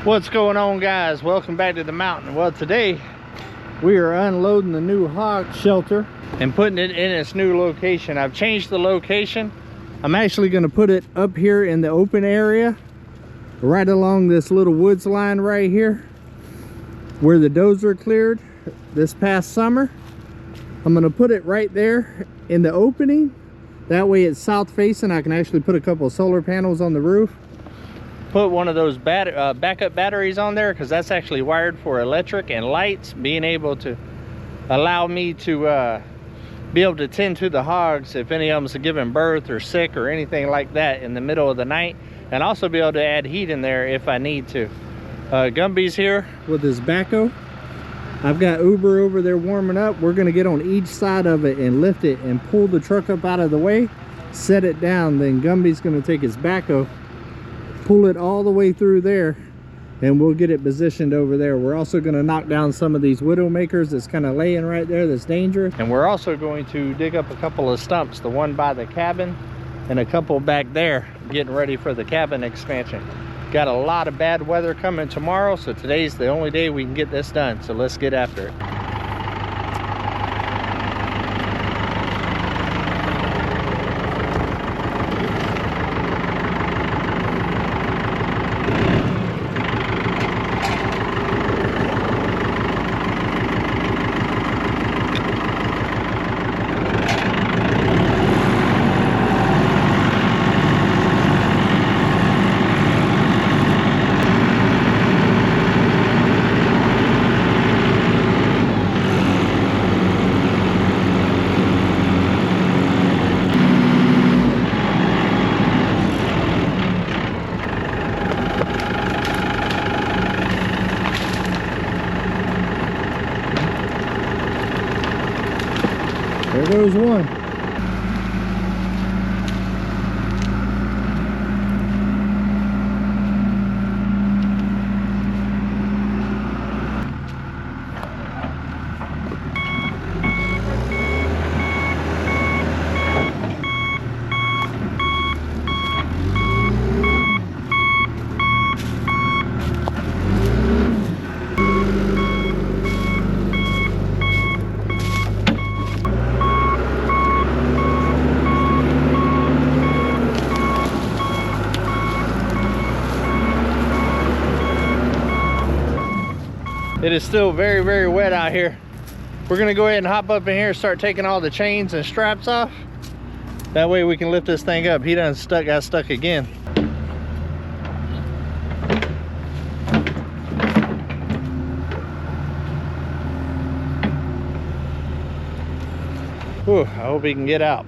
What's going on, guys? Welcome back to the mountain. Well, today we are unloading the new hog shelter and putting it in its new location. I've changed the location. I'm actually going to put it up here in the open area right along this little woods line right here where the dozer cleared this past summer. I'm going to put it right there in the opening. That way it's south facing. I can actually put a couple of solar panels on the roof. Put one of those backup batteries on there, because that's actually wired for electric and lights, being able to allow me to be able to tend to the hogs if any of them's giving birth or sick or anything like that in the middle of the night, and also be able to add heat in there if I need to. Gumby's here with his backhoe. I've got Uber over there warming up. We're going to get on each side of it and lift it and pull the truck up out of the way, set it down. Then Gumby's going to take his backhoe, pull it all the way through there, and we'll get it positioned over there. We're also going to knock down some of these widow makers that's kind of laying right there that's dangerous. And we're also going to dig up a couple of stumps, the one by the cabin and a couple back there, getting ready for the cabin expansion. Got a lot of bad weather coming tomorrow, so today's the only day we can get this done. So let's get after it. There goes one. It is still very, very wet out here. We're gonna go ahead and hop up in here and start taking all the chains and straps off. That way we can lift this thing up. He done got stuck again. Whew, I hope he can get out.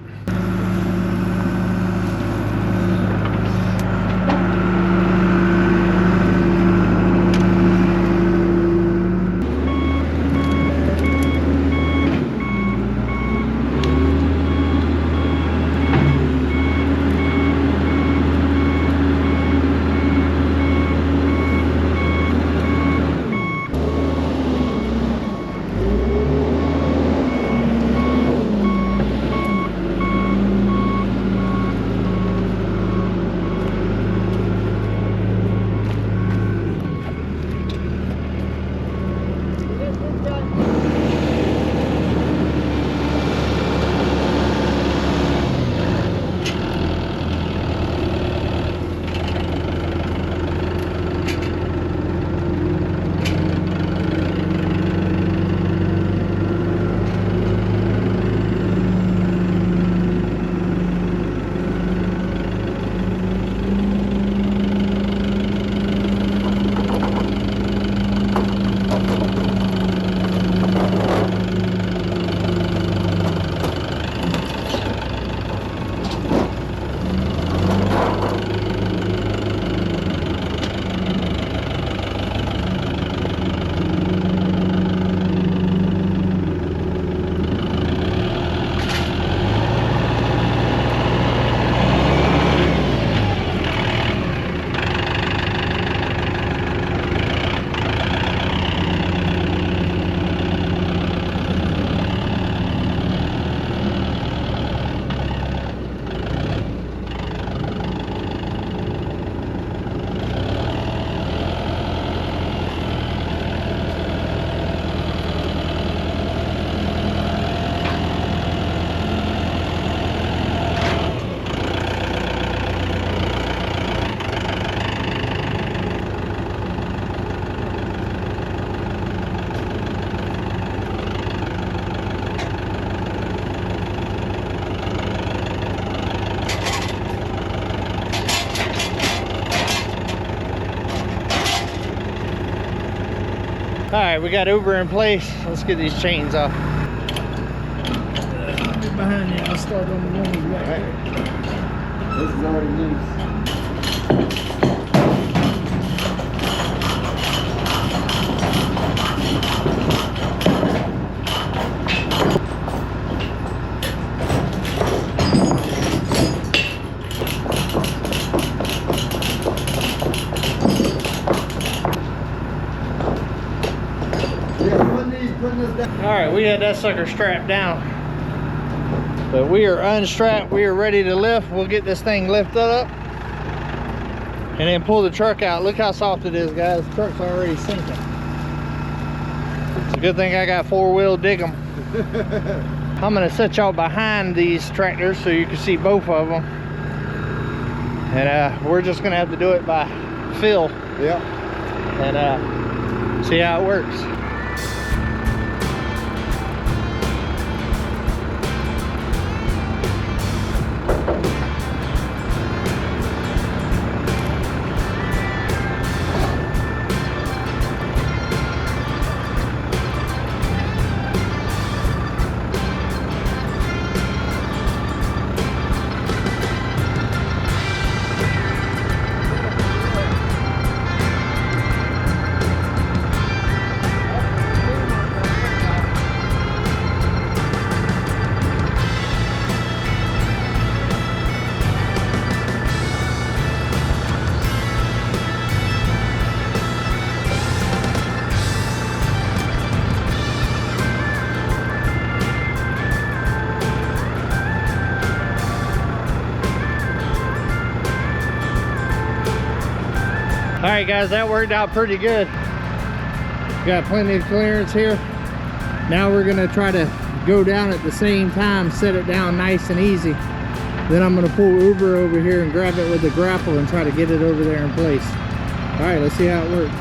All right, we got Uber in place. Let's get these chains off. Get behind you. I'll start on the one you got right. This is already loose. All right, we had that sucker strapped down, but we are unstrapped. We are ready to lift. We'll get this thing lifted up and then pull the truck out. Look how soft it is, guys. The truck's already sinking. It's a good thing I got four-wheel dig 'em. I'm gonna set y'all behind these tractors so you can see both of them, and we're just gonna have to do it by feel. Yeah. And see how it works. All right, guys, that worked out pretty good. Got plenty of clearance here. Now we're gonna try to go down at the same time, set it down nice and easy. Then I'm gonna pull Uber over here and grab it with the grapple and try to get it over there in place. All right, let's see how it works.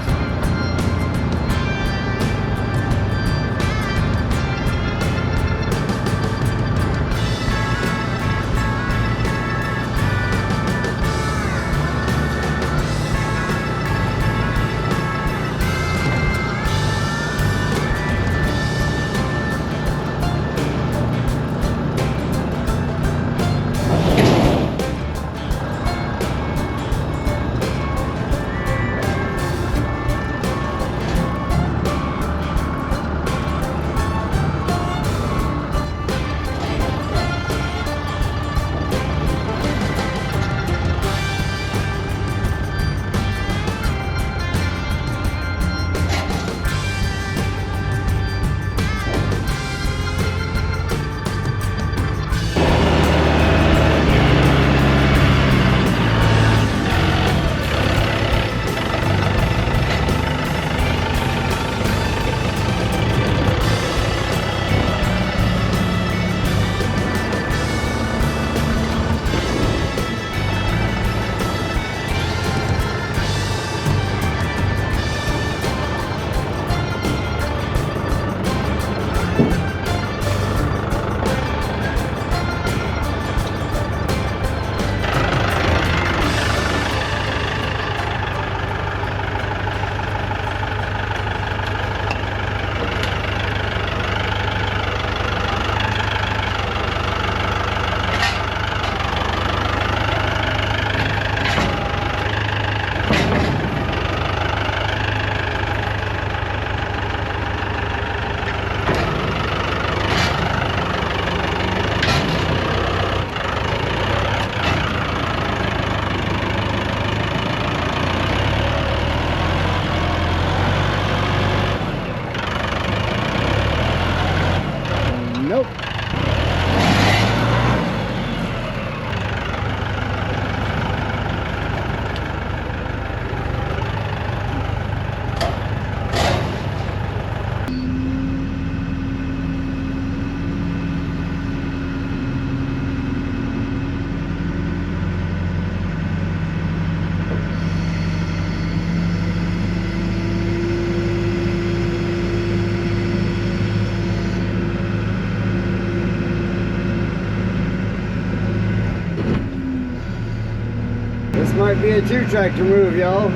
Might be a 2-tractor move, y'all.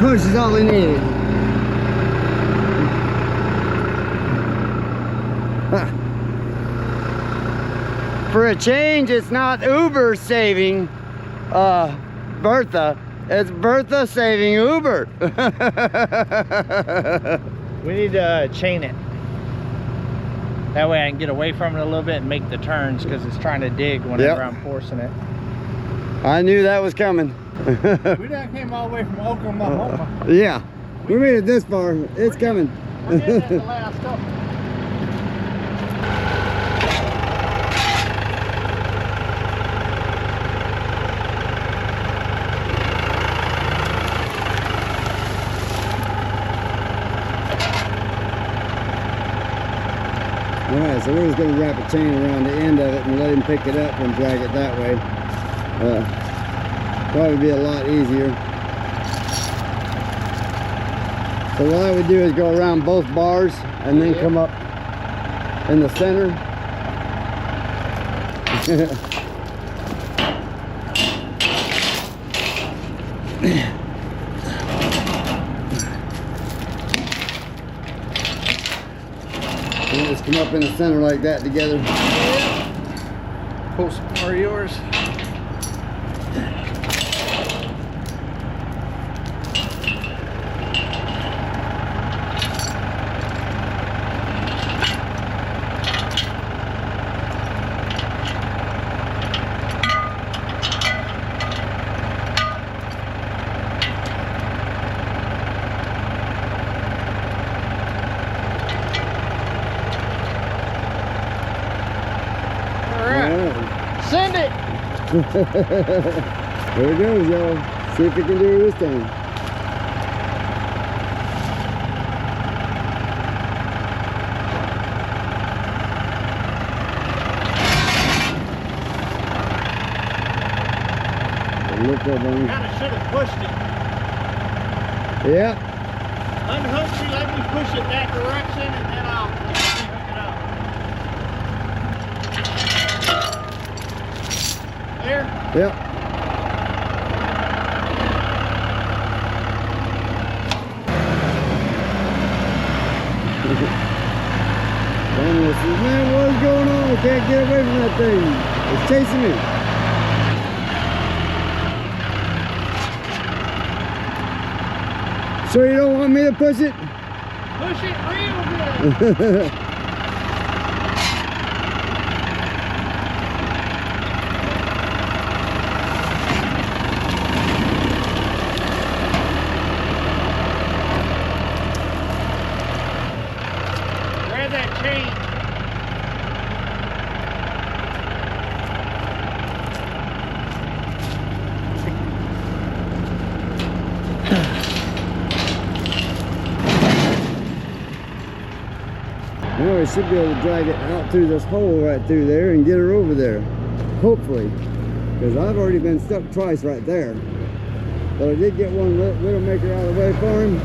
push is all he needed. For a change, it's not Uber saving Bertha. It's Bertha saving Uber. We need to chain it. That way I can get away from it a little bit and make the turns, because it's trying to dig whenever I'm forcing it. I knew that was coming. We done came all the way from Oklahoma. Yeah, we made it this far. It's coming. We're getting at the last couple. Alright, so we're just going to wrap a chain around the end of it and let him pick it up and drag it that way. Probably be a lot easier. So what I would do is go around both bars and then come up in the center. And just come up in the center like that together. Pull some more of yours. Send it! There it goes, y'all. See if we can do it this time. Look up on you. Kind of should have pushed it. Yeah. Unhook you, let me push it that direction, and then I'll hook it up. There? Yep. Daniel says, man, what's going on? I can't get away from that thing. It's chasing me. So you don't want me to push it? Push it real good. Grab that chain. Now we should be able to drag it out through this hole right through there and get her over there. Hopefully. Because I've already been stuck twice right there. But I did get one little maker out of the way for him.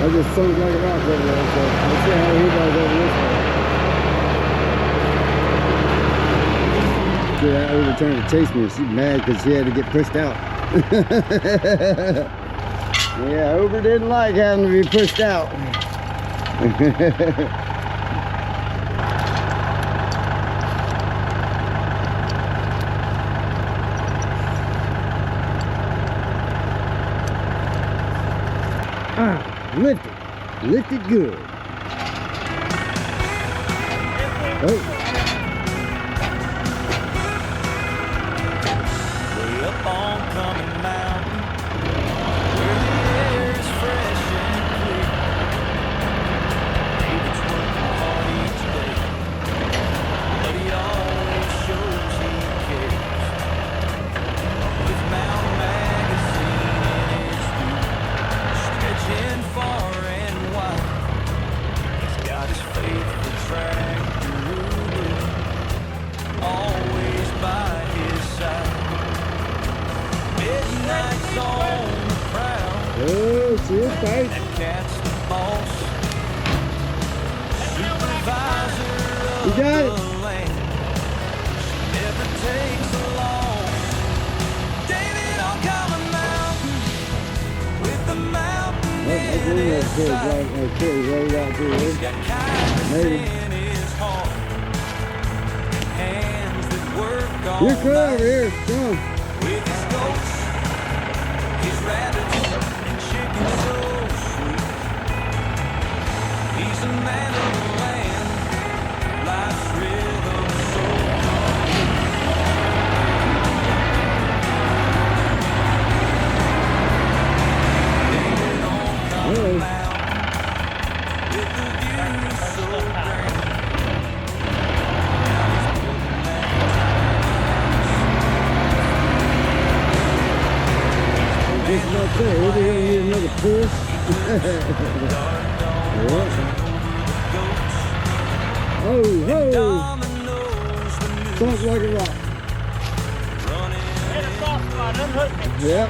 I just sunk like a rock over there, so we'll see how he does over this way. See that over trying to chase me. She's mad because she had to get pushed out. Yeah, Uber didn't like having to be pushed out. Lift it. Lift it good. Oh. Way up on Coming Mountain, where the air is fresh and clear. David's working hard each day, but he always shows he cares. With Mountain Magazine in his boot, stretching far and wide, he's got his faithful tractor always by his side. Midnight's on the prowl. Oh, she is tight. That cat's the boss. Supervisor You of got it. the land. She never takes a loss. David on his Corey's side. road out through He's there. got kindness Maybe. in his heart. Hands that work all You're cool night. over here. Come on. With his goats, his rabbits, and chicken so sweet. He's a man of the land, life's rhythm so complete. David on Hello. the mountain, with the view so grand. Now he's putting that Just about there. We're gonna need another push. What? Oh, ho! Sounds like a rock. Hit a soft spot, unhook me. Yep.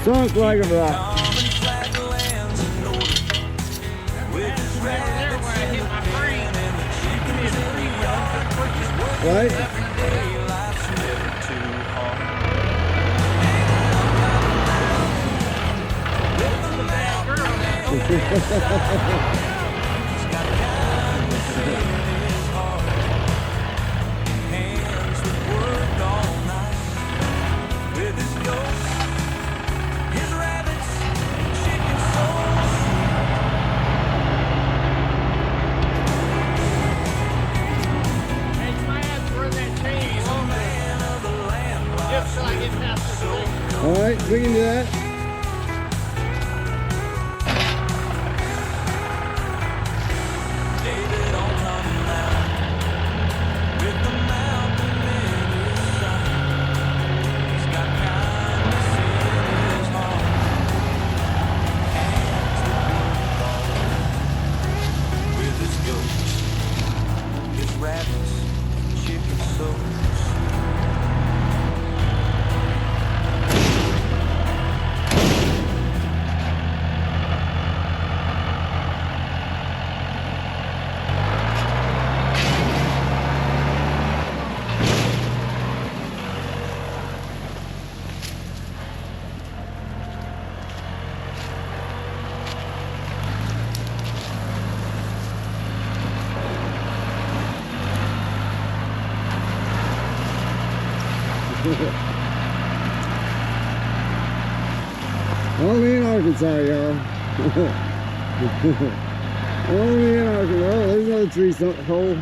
Sounds like a rock. Right? All right, we can do that. David on the mountain, with the mountain in his sight. He's got kindness in his heart, hands that work all night. With his goats, his rabbits, chicken so sweet. Only in Arkansas, y'all. Only in Arkansas. Oh, there's another tree hole.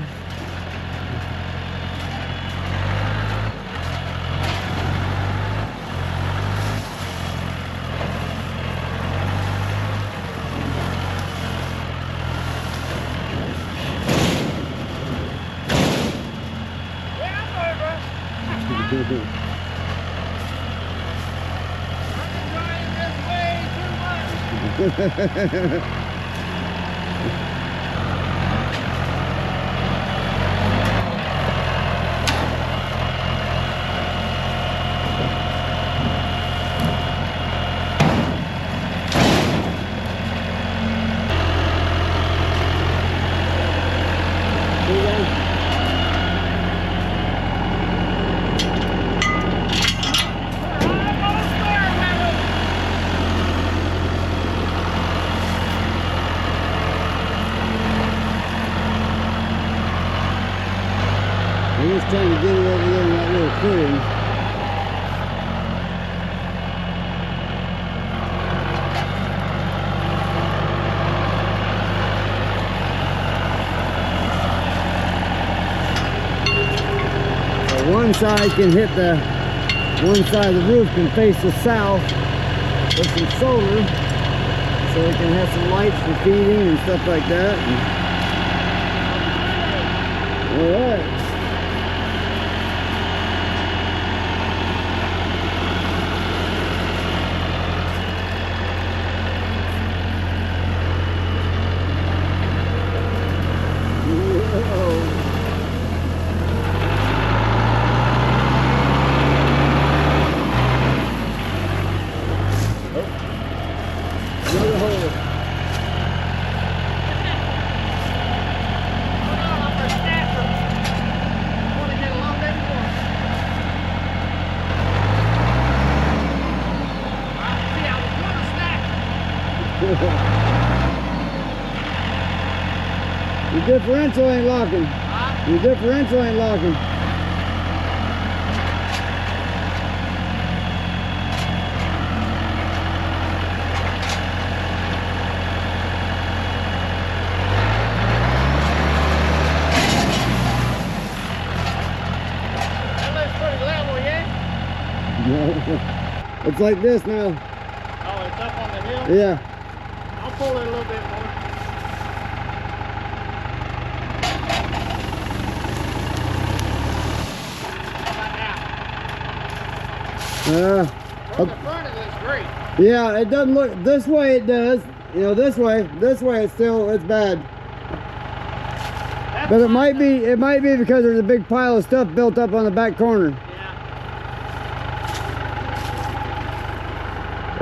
I'm just trying to get it over there in that little clearing. So one side can hit the, one side of the roof can face the south with some solar, so it can have some lights for feeding and stuff like that. All right. Another hole. Your differential ain't locking. Your differential ain't locking. That looks pretty level, yeah? It's like this now. Oh, it's up on the hill? Yeah. I'll pull it a little bit more. From the front it looks great. Yeah, it doesn't look this way. It does. You know, this way it's still, it's bad. That's But it fine, might be because there's a big pile of stuff built up on the back corner. Yeah.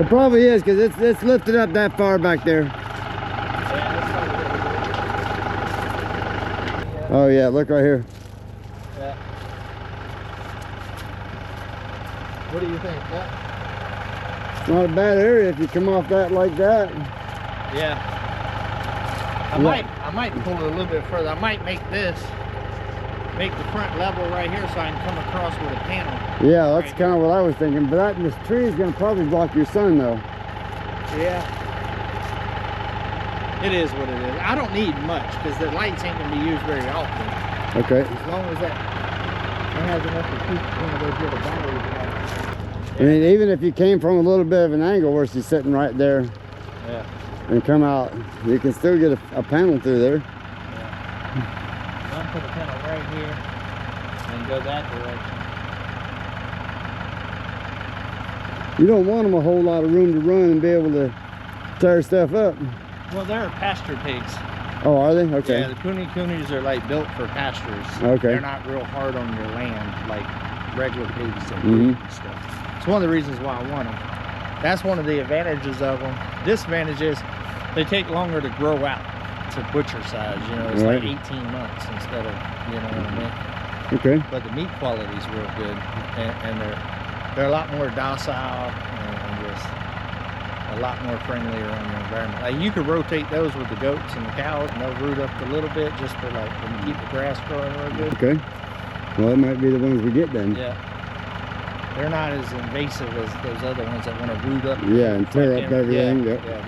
It probably is because it's lifted up that far back there. Oh yeah, look right here. Yeah. What do you think? Yeah. It's not a bad area if you come off that like that. Yeah. I might pull it a little bit further. I might make the front level right here so I can come across with a panel. Yeah, that's kind of what I was thinking. But this tree is going to probably block your sun though. Yeah. It is what it is. I don't need much because the lights ain't going to be used very often. Okay. As long as that has enough to keep one of those little batteries. I mean, even if you came from a little bit of an angle where she's sitting right there, Yeah. and come out, you can still get a panel through there. Yeah. So I'm put a panel right here and go that direction. You don't want them a whole lot of room to run and be able to tear stuff up. Well, they're pasture pigs. Oh, are they? Okay. Yeah, the coonies are like built for pastures. Okay. They're not real hard on your land like regular pigs and Mhm. and stuff. It's one of the reasons why I want them. That's one of the advantages of them. Disadvantage is they take longer to grow out to butcher size. You know, it's Right. like 18 months instead of, you know what I mean? Okay. But the meat quality is real good, and they're a lot more docile and just a lot more friendlier on the environment. Like you could rotate those with the goats and the cows, and they'll root up a little bit just for like when you keep the grass growing real good. Okay. Well, that might be the ones we get then. Yeah. They're not as invasive as those other ones that want to root up. Yeah, and tear like up them. everything. Yeah, Yep. yeah,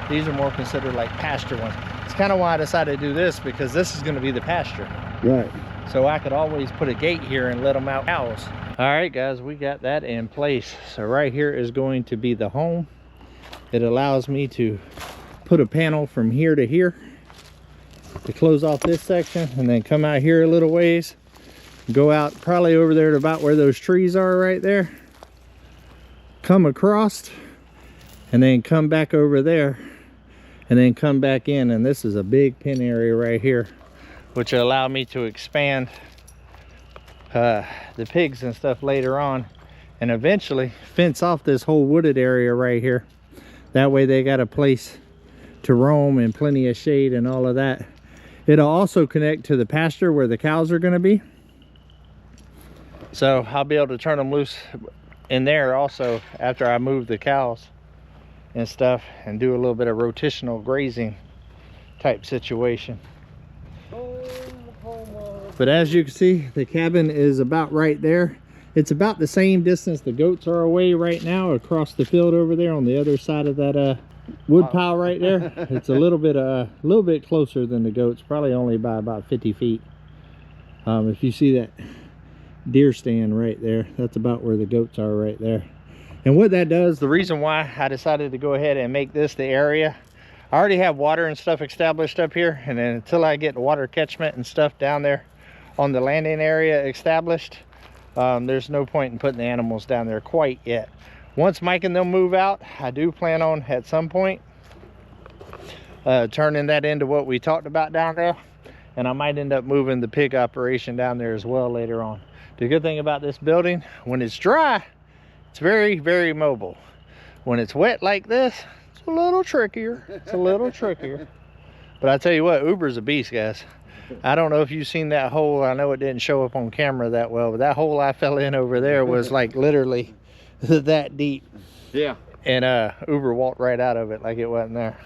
these are more considered like pasture ones. It's kind of why I decided to do this, because this is going to be the pasture. Right. So I could always put a gate here and let them out cows. All right, guys, we got that in place. So right here is going to be the home. It allows me to put a panel from here to here to close off this section, and then come out here a little ways, go out probably over there to about where those trees are right there, come across, and then come back over there, and then come back in. And this is a big pen area right here, which will allow me to expand the pigs and stuff later on, and eventually fence off this whole wooded area right here. That way they got a place to roam and plenty of shade and all of that. It'll also connect to the pasture where the cows are going to be, so I'll be able to turn them loose in there also after I move the cows and stuff, and do a little bit of rotational grazing type situation. But as you can see, the cabin is about right there. It's about the same distance the goats are away right now, across the field over there on the other side of that wood pile right there. It's a little bit closer than the goats, probably only by about 50 feet. If you see that deer stand right there, that's about where the goats are right there. And what that does, the reason why I decided to go ahead and make this the area, I already have water and stuff established up here, and then until I get water catchment and stuff down there on the landing area established, there's no point in putting the animals down there quite yet. Once Mike and them move out, I do plan on at some point turning that into what we talked about down there, and I might end up moving the pig operation down there as well later on. The good thing about this building, when it's dry, it's very, very mobile. When it's wet like this, it's a little trickier. It's a little trickier. But I tell you what, Uber's a beast, guys. I don't know if you've seen that hole. I know it didn't show up on camera that well, but that hole I fell in over there was like literally that deep. Yeah. And Uber walked right out of it like it wasn't there.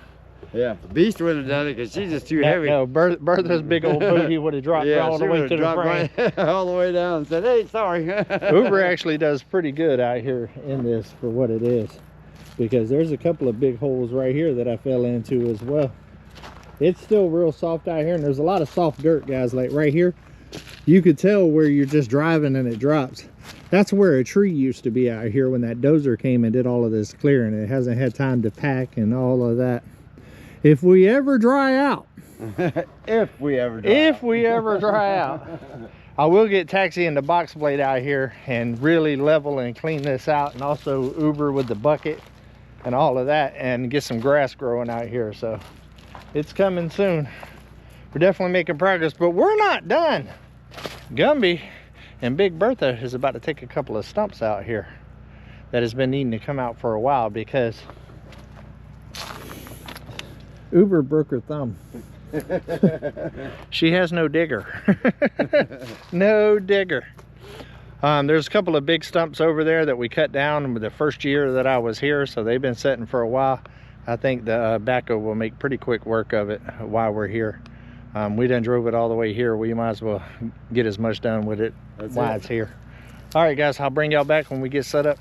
Yeah, the beast would have done it because she's just too heavy. No, Bertha's big old booty would have dropped all the way to the frame. Right all the way down and said, hey, sorry. Uber actually does pretty good out here in this for what it is, because there's a couple of big holes right here that I fell into as well. It's still real soft out here, and there's a lot of soft dirt, guys. Like right here, you could tell where you're just driving and it drops. That's where a tree used to be out here when that dozer came and did all of this clearing. It hasn't had time to pack and all of that. If we ever dry out, if we ever dry out, I will get Taxi and the box blade out here and really level and clean this out, and also Uber with the bucket and all of that, and get some grass growing out here. So it's coming soon. We're definitely making progress, but we're not done. Gumby and Big Bertha is about to take a couple of stumps out here that has been needing to come out for a while because Uber broke her thumb. She has no digger. No digger. There's a couple of big stumps over there that we cut down with the first year that I was here, so they've been setting for a while. I think the backhoe will make pretty quick work of it while we're here. We done drove it all the way here. We might as well get as much done with it while it's here. All right, guys, I'll bring y'all back when we get set up.